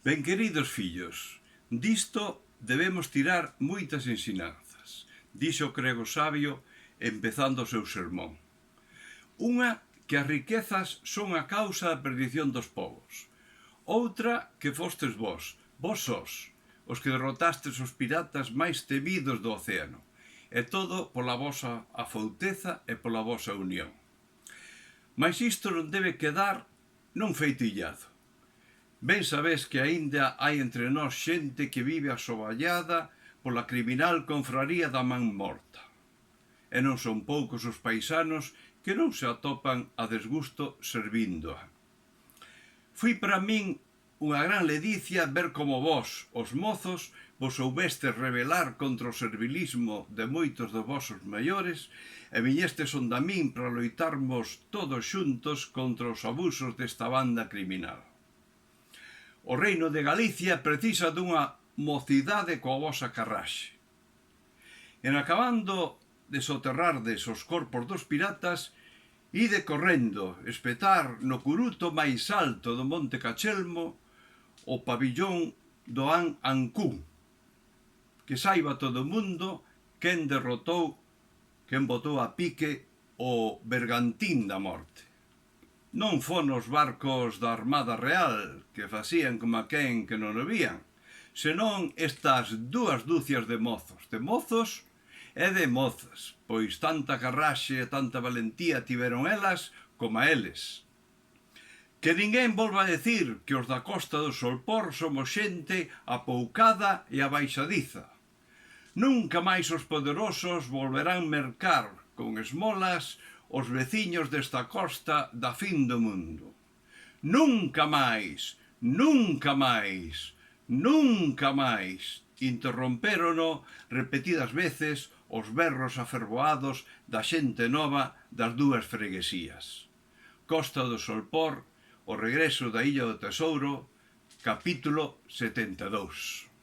Ben queridos fillos, disto debemos tirar moitas ensinanzas, dixo o grego sabio empezando o seu sermón. Unha, que as riquezas son a causa da perdición dos povos. Outra, que fostes vós sós, os que derrotastes os piratas máis temidos do océano, e todo pola vosa afouteza e pola vosa unión. Mais isto non debe quedar nun feito illado. Ben sabes que aínda hai entre nós xente que vive asoballada pola criminal confraría da man morta. E non son poucos os paisanos que non se atopan a desgusto servíndoa. Foi para min unha gran ledicia ver como vós, os mozos, vos soubestes rebelar contra o servilismo de moitos dos vosos maiores e viñestes onde a min para loitarmos todos xuntos contra os abusos desta banda criminal. O reino de Galicia precisa dunha mocidade coa vosa carraxe. En acabando de soterrardes os corpos dos piratas, ide correndo, espetar no curuto máis alto do Monte Cachelmo o pabillón do Ancú, que saiba todo o mundo quen botou a pique o bergantín da morte. Non fon os barcos da Armada Real, que facían como quen que non o vían, senón estas dúas dúcias de mozos e de mozas, pois tanta carraxe e tanta valentía tiveron elas como eles. Que ninguén volva a decir que os da Costa do Solpor somos xente apoucada e abaixadiza. Nunca máis os poderosos volverán mercar con esmolas os veciños desta costa da fin do mundo. Nunca máis, nunca máis, nunca máis, interrompérono repetidas veces os berros afervoados da xente nova das dúas freguesías. Costa do Solpor, o regreso da Illa do Tesouro, capítulo 72.